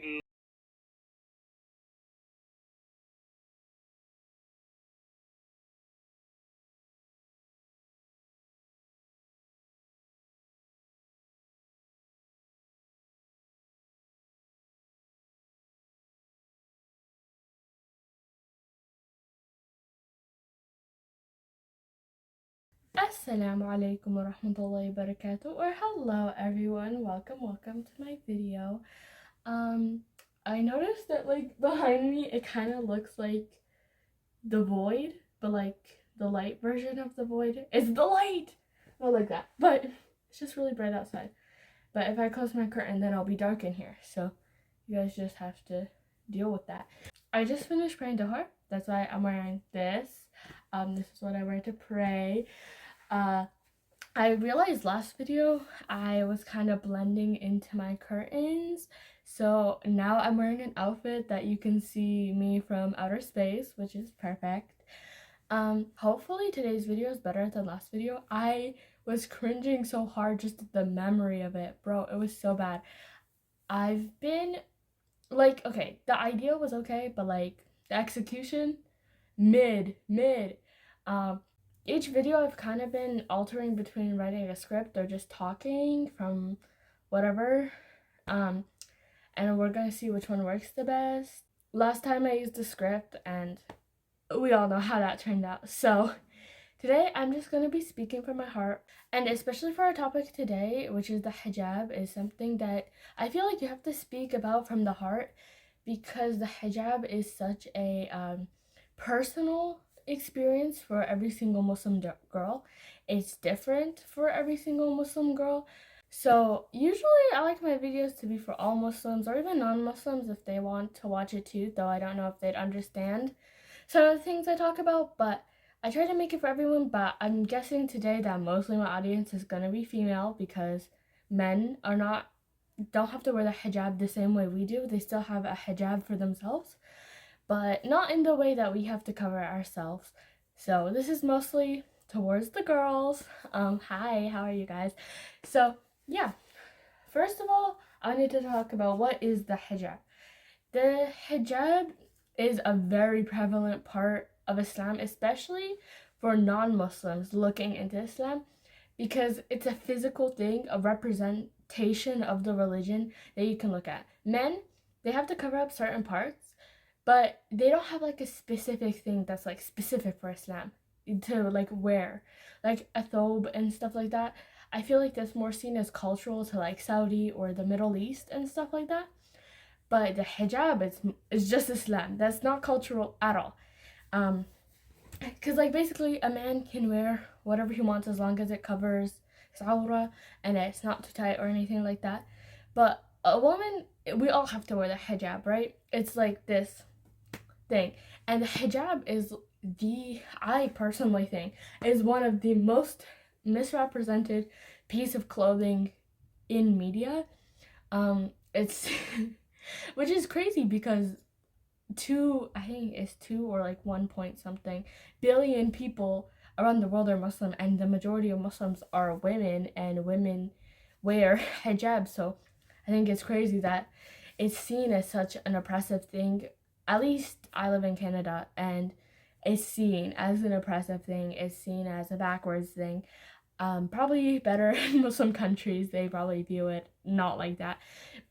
Assalamu alaikum wa rahmatullahi wa barakatuh, or hello everyone, welcome to my video. I noticed that like behind me it kind of looks like the void, but like the light version of the void. It's the light! Not like that, but it's just really bright outside. But if I close my curtain then I'll be dark in here, so you guys just have to deal with that. I just finished praying Duhar, that's why I'm wearing this. This is what I wear to pray. I realized last video I was kind of blending into my curtains, so now I'm wearing an outfit that you can see me from outer space, which is perfect. Hopefully today's video is better than last video. I was cringing so hard just at the memory of it, bro. It was so bad. I've been like, okay, the idea was okay, but like the execution, mid. Each video I've kind of been altering between writing a script or just talking from whatever. And we're gonna see which one works the best. Last time I used a script and we all know how that turned out. So today I'm just gonna be speaking from my heart, and especially for our topic today, which is the hijab, is something that I feel like you have to speak about from the heart, because the hijab is such a personal experience for every single Muslim girl. It's different for every single Muslim girl. So usually I like my videos to be for all Muslims or even non-Muslims if they want to watch it too, though I don't know if they'd understand some of the things I talk about, but I try to make it for everyone. But I'm guessing today that mostly my audience is gonna be female, because men don't have to wear the hijab the same way we do. They still have a hijab for themselves, but not in the way that we have to cover ourselves. So this is mostly towards the girls. Hi, how are you guys? So yeah, first of all, I need to talk about what is the hijab. The hijab is a very prevalent part of Islam, especially for non-Muslims looking into Islam, because it's a physical thing, a representation of the religion that you can look at. Men, they have to cover up certain parts, but they don't have like a specific thing that's like specific for Islam to like wear, like a thobe and stuff like that. I feel like that's more seen as cultural to like Saudi or the Middle East and stuff like that. But the hijab is just Islam. That's not cultural at all. Because like basically a man can wear whatever he wants as long as it covers his awra and it's not too tight or anything like that. But a woman, we all have to wear the hijab, right? It's like this thing. And the hijab is I personally think, is one of the most misrepresented piece of clothing in media. It's which is crazy because I think it's 2 or like 1 point something billion people around the world are Muslim, and the majority of Muslims are women, and women wear hijab. So I think it's crazy that it's seen as such an oppressive thing. At least I live in Canada, and it's seen as an oppressive thing. It's seen as a backwards thing. Probably better in Muslim countries, they probably view it not like that.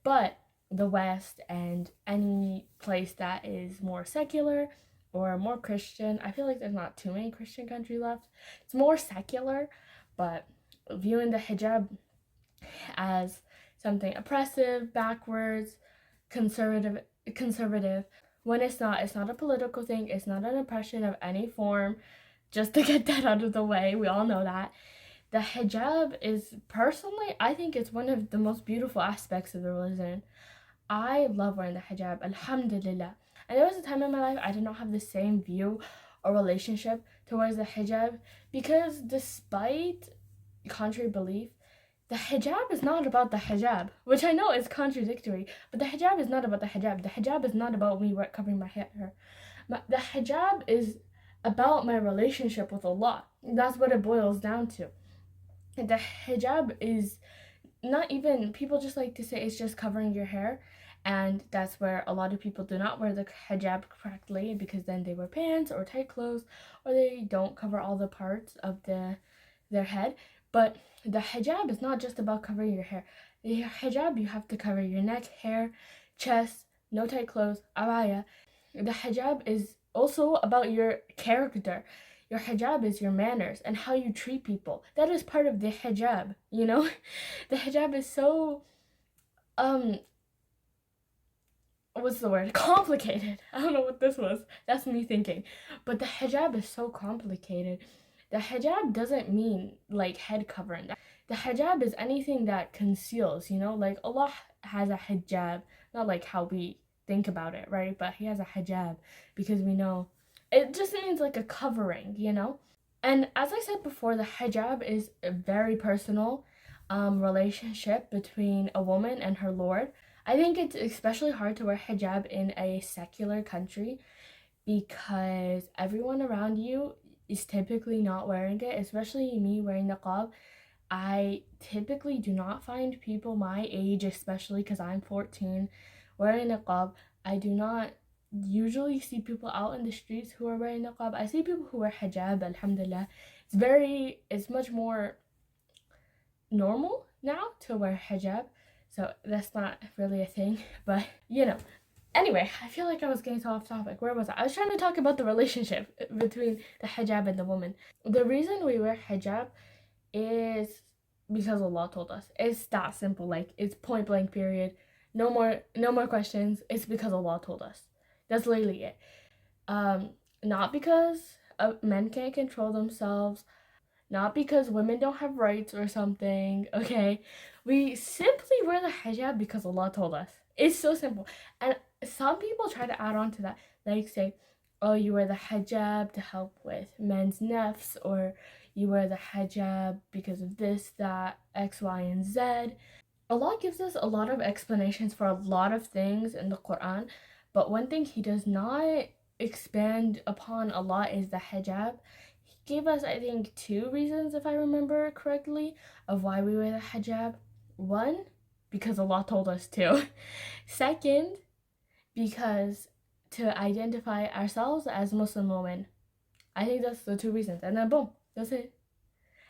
But the West and any place that is more secular or more Christian, I feel like there's not too many Christian countries left. It's more secular, but viewing the hijab as something oppressive, backwards, conservative, when it's not a political thing, it's not an oppression of any form. Just to get that out of the way, we all know that. The hijab is, personally, I think it's one of the most beautiful aspects of the religion. I love wearing the hijab, alhamdulillah. And there was a time in my life I did not have the same view or relationship towards the hijab, because despite contrary belief, the hijab is not about the hijab, which I know is contradictory, but the hijab is not about the hijab. The hijab is not about me covering my hair. The hijab is about my relationship with Allah. That's what it boils down to. The hijab is not even, people just like to say it's just covering your hair, and that's where a lot of people do not wear the hijab correctly, because then they wear pants or tight clothes, or they don't cover all the parts of their head. But the hijab is not just about covering your hair. The hijab, you have to cover your neck, hair, chest, no tight clothes, abaya. The hijab is also about your character. Your hijab is your manners and how you treat people. That is part of the hijab, you know? The hijab is so what's the word? Complicated. I don't know what this was. That's me thinking. But the hijab is so complicated. The hijab doesn't mean like head covering. The hijab is anything that conceals, you know? Like Allah has a hijab, not like how we think about it, right? But he has a hijab because we know it just means like a covering, you know? And as I said before, the hijab is a very personal relationship between a woman and her Lord. I think it's especially hard to wear hijab in a secular country because everyone around you is typically not wearing it, especially me wearing niqab. I typically do not find people my age, especially because I'm 14, wearing niqab. I do not usually see people out in the streets who are wearing niqab. I see people who wear hijab, alhamdulillah. It's much more normal now to wear hijab, so that's not really a thing, but you know. Anyway, I feel like I was getting so off topic. Where was I? I was trying to talk about the relationship between the hijab and the woman. The reason we wear hijab is because Allah told us. It's that simple. Like, it's point blank period. No more questions. It's because Allah told us. That's literally it. Not because men can't control themselves, not because women don't have rights or something, okay? We simply wear the hijab because Allah told us. It's so simple. And some people try to add on to that, like say, oh, you wear the hijab to help with men's nafs, or you wear the hijab because of this, that, X, Y, and Z. Allah gives us a lot of explanations for a lot of things in the Quran, but one thing He does not expand upon a lot is the hijab. He gave us, I think, 2 reasons, if I remember correctly, of why we wear the hijab. One, because Allah told us to. Second, because to identify ourselves as Muslim women. I think that's the 2 reasons. And then boom, that's it.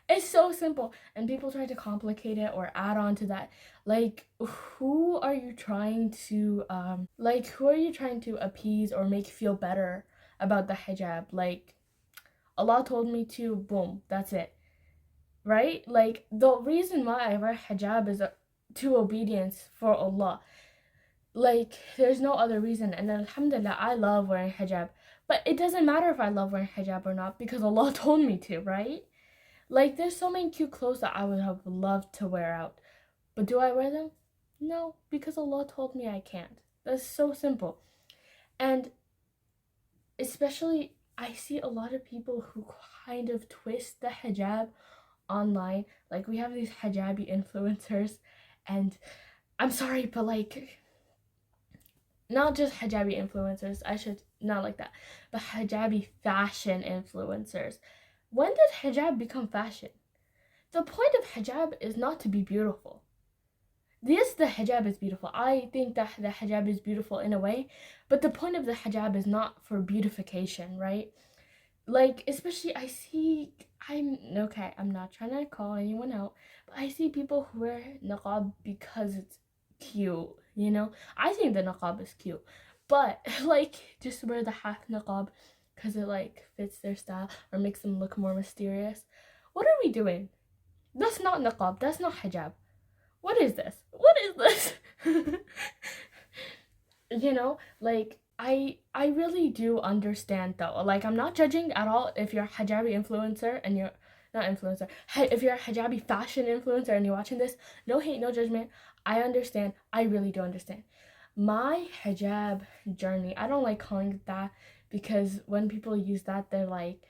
It's so simple. And people try to complicate it or add on to that. Like, who are you trying to appease or make feel better about the hijab? Like, Allah told me to, boom, that's it. Right? Like, the reason why I wear hijab is to obedience for Allah. Like, there's no other reason. And alhamdulillah, I love wearing hijab. But it doesn't matter if I love wearing hijab or not because Allah told me to, right? Like, there's so many cute clothes that I would have loved to wear out. But do I wear them? No, because Allah told me I can't. That's so simple. And especially, I see a lot of people who kind of twist the hijab online. Like, we have these hijabi influencers, and I'm sorry, but like, not just hijabi influencers, I should not like that, but hijabi fashion influencers. When did hijab become fashion? The point of hijab is not to be beautiful. Yes, the hijab is beautiful. I think that the hijab is beautiful in a way, but the point of the hijab is not for beautification, right? Like, especially I'm not trying to call anyone out, but I see people who wear niqab because it's cute, you know? I think the niqab is cute, but like, just wear the half niqab because it like fits their style or makes them look more mysterious. What are we doing? That's not niqab. That's not hijab. What is this? What is this? You know, like, I really do understand though. Like, I'm not judging at all if you're a hijabi influencer and you're not influencer. If you're a hijabi fashion influencer and you're watching this, no hate, no judgment. I understand. I really do understand. My hijab journey, I don't like calling it that because when people use that, they're like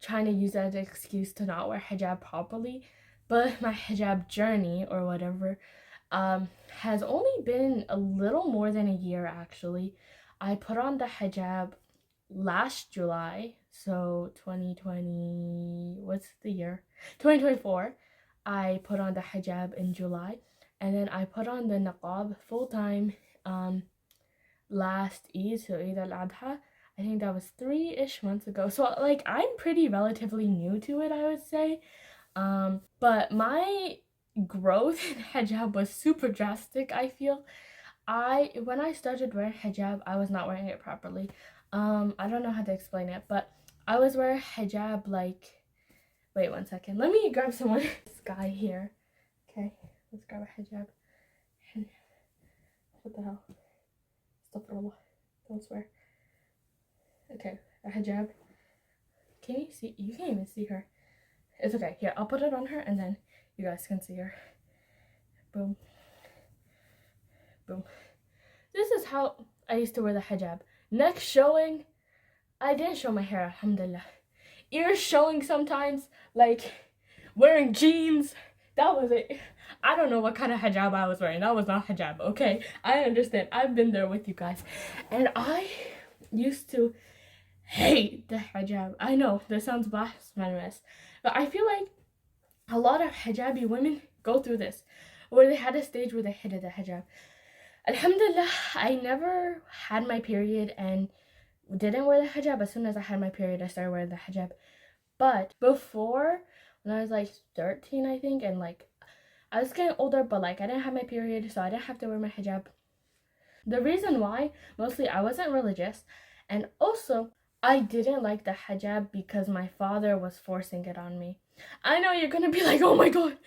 trying to use that as an excuse to not wear hijab properly. But my hijab journey or whatever has only been a little more than a year actually. I put on the hijab last July, so 2020, what's the year? 2024. I put on the hijab in July, and then I put on the niqab full time last Eid, so Eid al-Adha. I think that was 3-ish months ago. So like I'm pretty relatively new to it, I would say. But my growth in hijab was super drastic, I feel. When I started wearing hijab, I was not wearing it properly. I don't know how to explain it, but I was wearing hijab like, wait 1 second. Let me grab someone. This guy here. Okay, let's grab a hijab. What the hell? Astaghfirullah. Don't swear. Okay, a hijab. Can you see? You can't even see her. It's okay. Here, I'll put it on her and then you guys can see her. Boom. Boom. This is how I used to wear the hijab. Neck showing. I didn't show my hair, alhamdulillah. Ears showing sometimes, like wearing jeans. That was it. I don't know what kind of hijab I was wearing. That was not hijab, okay? I understand. I've been there with you guys. And I used to hate the hijab. I know, this sounds blasphemous. But I feel like a lot of hijabi women go through this. Where they had a stage where they hated the hijab. Alhamdulillah, I never had my period and didn't wear the hijab. As soon as I had my period, I started wearing the hijab. But before, when I was like 13, I think, and like I was getting older, but like I didn't have my period, so I didn't have to wear my hijab. The reason why, mostly I wasn't religious, and also I didn't like the hijab because my father was forcing it on me. I know you're gonna be like, oh my god,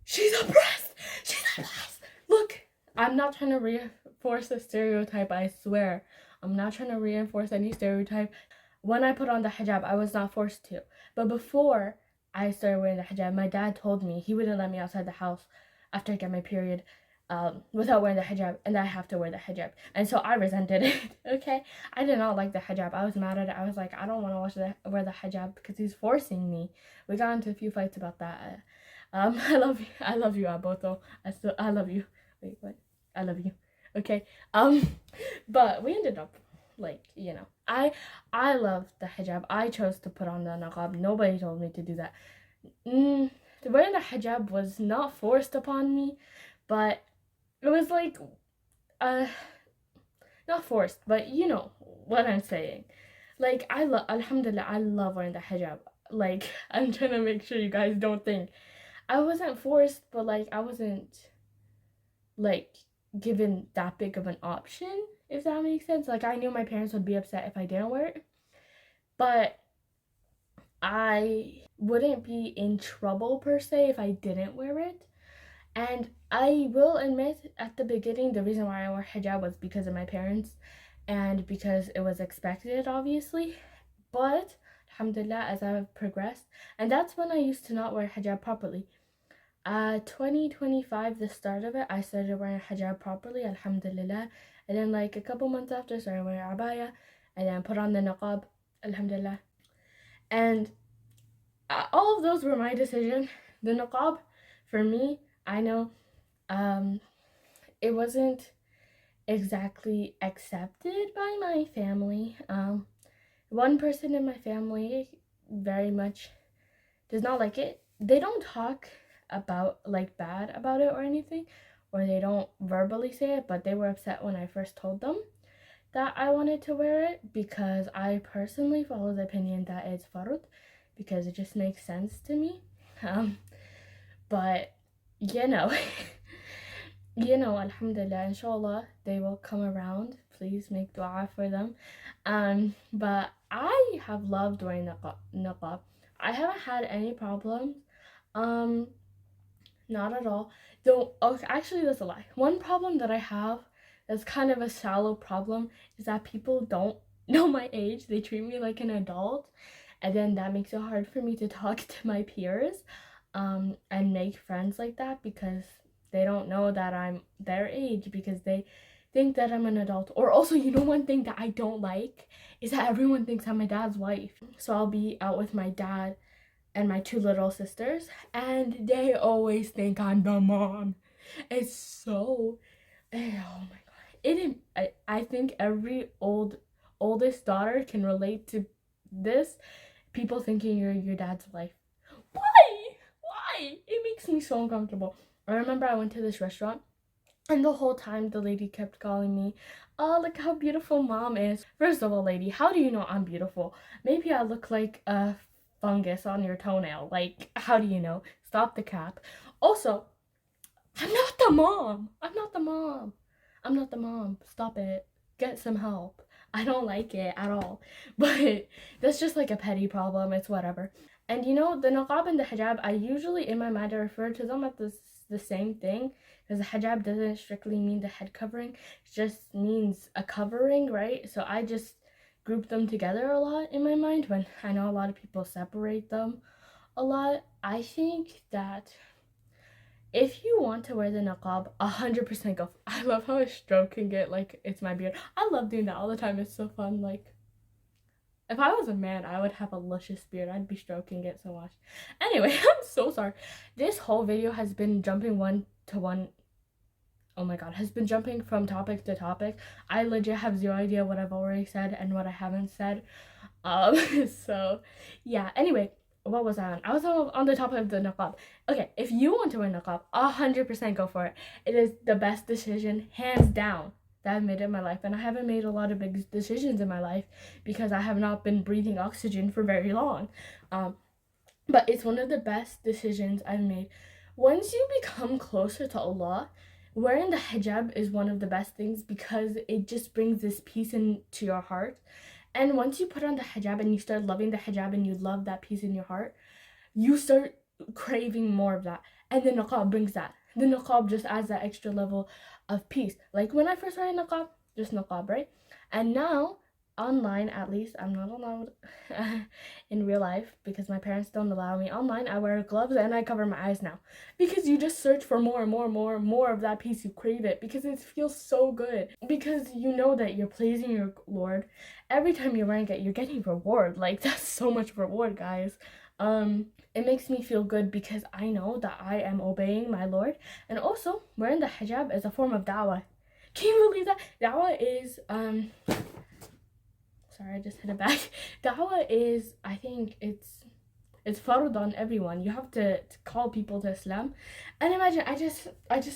she's oppressed, she's oppressed. Look, I'm not trying to reinforce a stereotype, I swear. I'm not trying to reinforce any stereotype. When I put on the hijab, I was not forced to. But before I started wearing the hijab, my dad told me he wouldn't let me outside the house after I get my period without wearing the hijab, and I have to wear the hijab. And so I resented it, okay? I did not like the hijab. I was mad at it. I was like, I don't want to wear the hijab because he's forcing me. We got into a few fights about that. I love you, Aboto. I love you. Wait, what? I love you. Okay. But we ended up like, you know, I love the hijab. I chose to put on the niqab. Nobody told me to do that. Wearing the hijab was not forced upon me, but it was like not forced, but you know what I'm saying. Like alhamdulillah, I love wearing the hijab. Like I'm trying to make sure you guys don't think I wasn't forced, but like I wasn't like given that big of an option, if that makes sense. Like I knew my parents would be upset if I didn't wear it, but I wouldn't be in trouble per se if I didn't wear it. And I will admit, at the beginning, the reason why I wore hijab was because of my parents and because it was expected, obviously. But alhamdulillah, as I've progressed, and that's when I used to not wear hijab properly. 2025, the start of it, I started wearing hijab properly, alhamdulillah. And then like a couple months after, I started wearing abaya and then put on the niqab, alhamdulillah. And all of those were my decision. The niqab, for me, I know it wasn't exactly accepted by my family. One person in my family very much does not like it. They don't talk about like bad about it or anything, or they don't verbally say it, but they were upset when I first told them that I wanted to wear it, because I personally follow the opinion that it's farud, because it just makes sense to me. But you know, alhamdulillah, inshallah, they will come around. Please make dua for them. But I have loved wearing niqab. I haven't had any problems. Not at all. Though, okay, actually, that's a lie. One problem that I have that's kind of a shallow problem is that people don't know my age. They treat me like an adult, and then that makes it hard for me to talk to my peers and make friends like that, because they don't know that I'm their age, because they think that I'm an adult. Or also, you know, one thing that I don't like is that everyone thinks I'm my dad's wife. So I'll be out with my dad and my 2 little sisters, and they always think I'm the mom. It's so, oh my god. I think every oldest daughter can relate to this. People thinking you're your dad's wife. Why? It makes me so uncomfortable. I remember I went to this restaurant And the whole time the lady kept calling me, oh, look how beautiful mom is. First of all, lady, how do you know I'm beautiful? Maybe I look like a fungus on your toenail. Like, how do you know? Stop the cap. Also, I'm not the mom. I'm not the mom. I'm not the mom. Stop it. Get some help. I don't like it at all. But that's just like a petty problem. It's whatever. And you know, the niqab and the hijab, I usually in my mind I refer to them as the same thing, because the hijab doesn't strictly mean the head covering. It just means a covering, right? So I just group them together a lot in my mind when I know a lot of people separate them a lot. I think that if you want to wear the niqab, 100% go. I love how I'm stroking it like it's my beard. I love doing that all the time. It's so fun. Like, if I was a man, I would have a luscious beard. I'd be stroking it so much. Anyway, I'm so sorry. This whole video has been jumping one to one. Oh my god, has been jumping from topic to topic. I legit have zero idea what I've already said and what I haven't said. So yeah. Anyway, what was I on? I was on the topic of the niqab. Okay, if you want to wear niqab, 100% go for it. It is the best decision, hands down, that I've made in my life. And I haven't made a lot of big decisions in my life because I have not been breathing oxygen for very long. But it's one of the best decisions I've made. Once you become closer to Allah, wearing the hijab is one of the best things because it just brings this peace into your heart. And once you put on the hijab and you start loving the hijab and you love that peace in your heart, you start craving more of that. And the niqab brings that. The niqab just adds that extra level of peace. Like when I first wear niqab, just niqab, right? And now, online at least, I'm not allowed in real life because my parents don't allow me. Online, I wear gloves and I cover my eyes now. Because you just search for more and more and more and more of that peace. You crave it because it feels so good. Because you know that you're pleasing your Lord. Every time you're wearing it, you're getting reward. Like, that's so much reward, guys. It makes me feel good because I know that I am obeying my Lord. And also, wearing the hijab is a form of da'wah. Can you believe that? Da'wah is, sorry, I just hit it back. Da'wah is, I think it's fard on everyone. You have to call people to Islam. And imagine, I just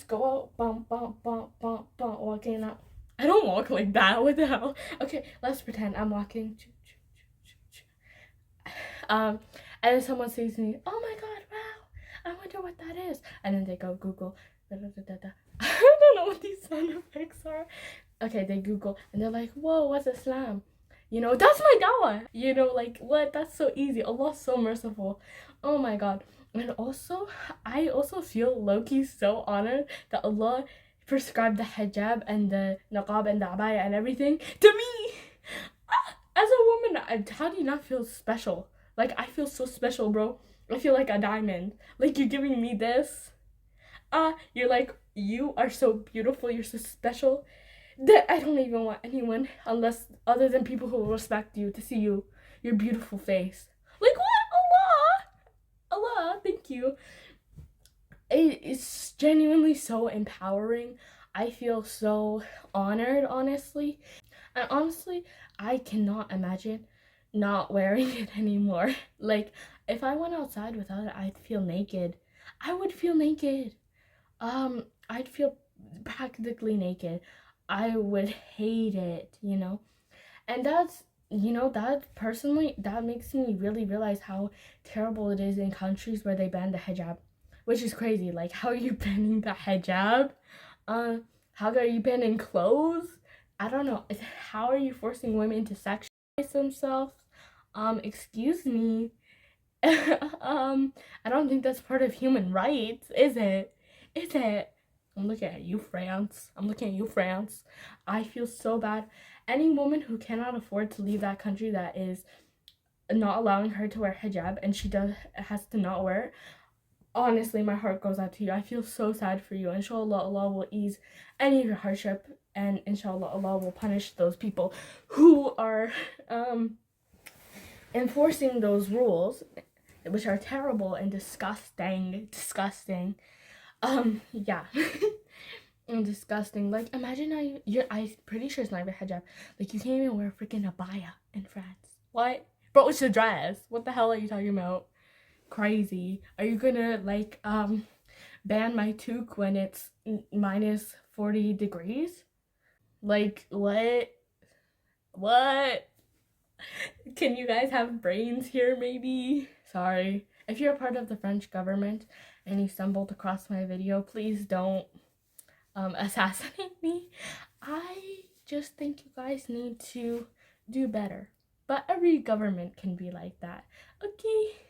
go out, bump, bump, bump, bump, bump, walking out. I don't walk like that. What the hell? Okay, let's pretend I'm walking. And then someone says to me, oh my god, wow, I wonder what that is. And then they go Google. I don't know what these sound effects are. Okay, they Google and they're like, whoa, what's Islam? You know, that's my dawah. You know, like, what? That's so easy. Allah's so merciful. Oh my god. And also, I also feel low-key so honored that Allah prescribed the hijab and the niqab and the abaya and everything to me. As a woman, how do you not feel special? Like, I feel so special, bro. I feel like a diamond. Like, you're giving me this. You're like, you are so beautiful. You're so special. That I don't even want anyone, unless other than people who will respect you, to see you, your beautiful face. Like, what? Allah, thank you. It's genuinely so empowering. I feel so honored, honestly. And honestly, I cannot imagine not wearing it anymore. Like, if I went outside without it, I'd feel naked. I would feel naked. I'd feel practically naked. I would hate it, you know? And that's, you know, that personally, that makes me really realize how terrible it is in countries where they ban the hijab. Which is crazy. Like, how are you banning the hijab? How are you banning clothes? I don't know. How are you forcing women to sexualize themselves? Excuse me. I don't think that's part of human rights, is it? Is it? I'm looking at you, France. I'm looking at you, France. I feel so bad. Any woman who cannot afford to leave that country that is not allowing her to wear hijab and she has to not wear it, honestly, my heart goes out to you. I feel so sad for you. Inshallah, Allah will ease any of your hardship, and inshallah, Allah will punish those people who are enforcing those rules, which are terrible and disgusting. Yeah. And disgusting. Like, imagine I'm pretty sure it's not even hijab. Like, you can't even wear a freaking abaya in France. What? Bro, it's a dress. What the hell are you talking about? Crazy. Are you gonna, like, ban my toque when it's minus 40 degrees. Like, what? What? Can you guys have brains here, maybe? Sorry. If you're a part of the French government and you stumbled across my video, please don't assassinate me. I just think you guys need to do better. But every government can be like that.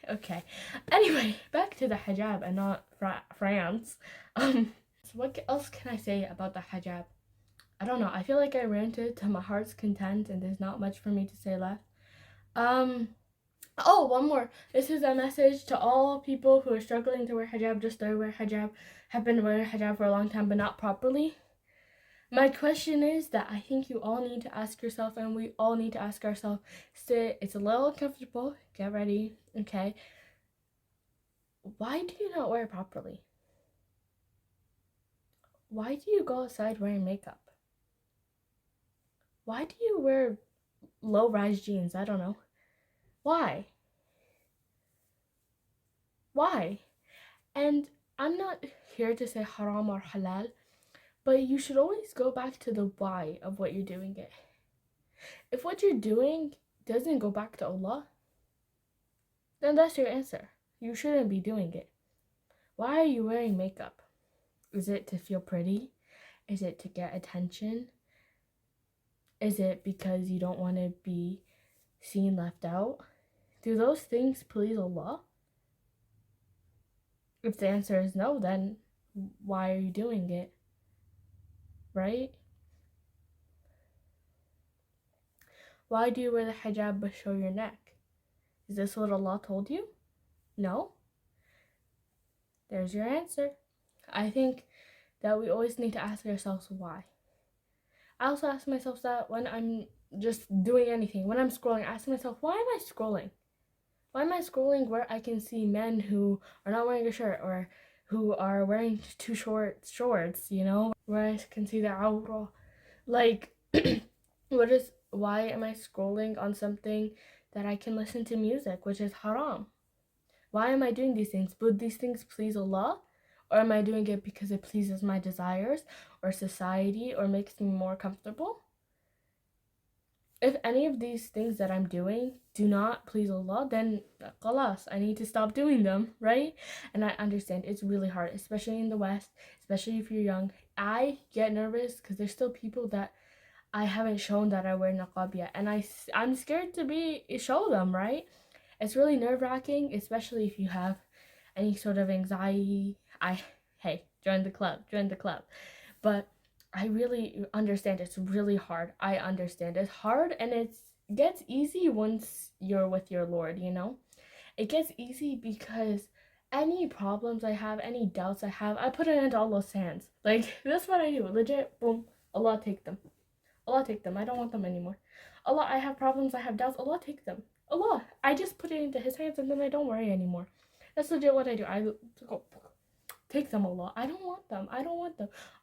Okay. Anyway, back to the hijab and not France. So what else can I say about the hijab? I don't know. I feel like I ranted to my heart's content and there's not much for me to say left. Oh, one more. This is a message to all people who are struggling to wear hijab, just started wear hijab, have been wearing hijab for a long time but not properly. My question is that I think you all need to ask yourself, and we all need to ask ourselves, sit, it's a little uncomfortable, get ready, okay? Why do you not wear it properly? Why do you go outside wearing makeup? Why do you wear low-rise jeans? I don't know. Why? And I'm not here to say haram or halal, but you should always go back to the why of what you're doing it. If what you're doing doesn't go back to Allah, then that's your answer. You shouldn't be doing it. Why are you wearing makeup? Is it to feel pretty? Is it to get attention? Is it because you don't want to be seen left out? Do those things please Allah? If the answer is no, then why are you doing it? Right? Why do you wear the hijab but show your neck? Is this what Allah told you? No? There's your answer. I think that we always need to ask ourselves why. I also ask myself that when I'm just doing anything. When I'm scrolling, I ask myself, why am I scrolling? Why am I scrolling where I can see men who are not wearing a shirt or who are wearing too short shorts, you know? Where I can see their awra. Like, why am I scrolling on something that I can listen to music, which is haram? Why am I doing these things? Would these things please Allah? Or am I doing it because it pleases my desires or society or makes me more comfortable? If any of these things that I'm doing do not please Allah, then khalas, I need to stop doing them, right? And I understand it's really hard, especially in the West, especially if you're young. I get nervous because there's still people that I haven't shown that I wear niqab yet, and I'm scared to show them, right? It's really nerve-wracking, especially if you have any sort of anxiety. Hey, join the club. But I really understand it's really hard. I understand it's hard, and it gets easy once you're with your Lord, you know? It gets easy because any problems I have, any doubts I have, I put it into Allah's hands. Like, that's what I do. Legit, boom, Allah take them. Allah take them. I don't want them anymore. Allah, I have problems, I have doubts. Allah take them. Allah, I just put it into His hands and then I don't worry anymore. That's legit what I do. I go, take them, Allah. I don't want them.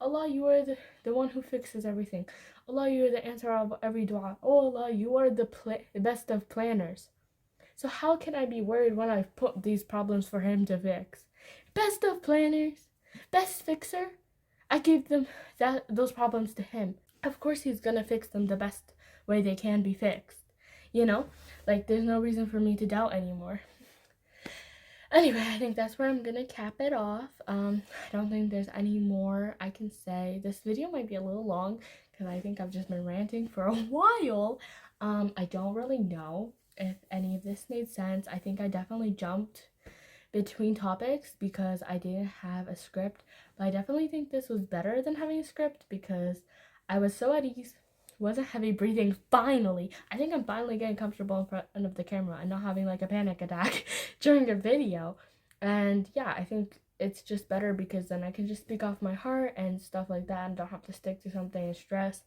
Allah, you are the one who fixes everything. Allah, you are the answer of every dua. Oh Allah, you are the best of planners. So how can I be worried when I've put these problems for Him to fix? Best of planners, best fixer. I gave them those problems to Him. Of course He's gonna fix them the best way they can be fixed. You know? Like, there's no reason for me to doubt anymore. Anyway, I think that's where I'm gonna cap it off. I don't think there's any more I can say. This video might be a little long because I think I've just been ranting for a while. I don't really know if any of this made sense. I think I definitely jumped between topics because I didn't have a script, but I definitely think this was better than having a script because I was so at ease, wasn't heavy breathing. Finally, I think I'm finally getting comfortable in front of the camera and not having like a panic attack during a video. And yeah, I think it's just better because then I can just speak off my heart and stuff like that and don't have to stick to something and stress.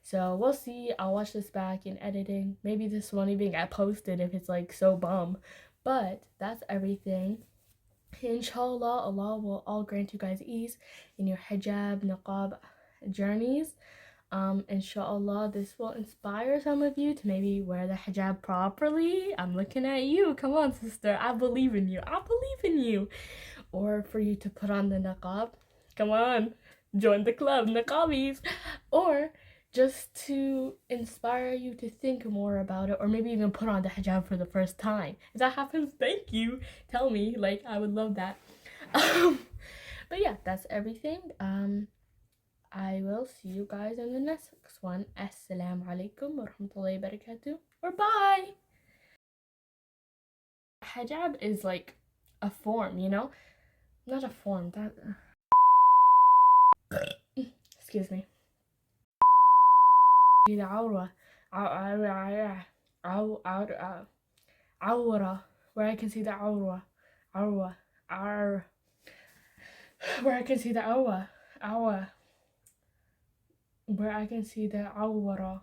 So we'll see. I'll watch this back in editing. Maybe this won't even get posted if it's like so bum. But that's everything. Inshallah, Allah will all grant you guys ease in your hijab, niqab journeys. Inshallah, this will inspire some of you to maybe wear the hijab properly. I'm looking at you. Come on, sister. I believe in you. Or for you to put on the niqab. Come on. join the club, niqabis, or just to inspire you to think more about it, or maybe even put on the hijab for the first time. If that happens, thank you. Tell me, like, I would love that. But yeah, that's everything. I will see you guys in the next one. Assalamu alaikum wa rahmatullahi wa barakatuh. Or bye. Hijab is like a form, you know? Not a form, that excuse me. The aura, aura, where I can see the aura, where I can see the aura, where I can see the aura.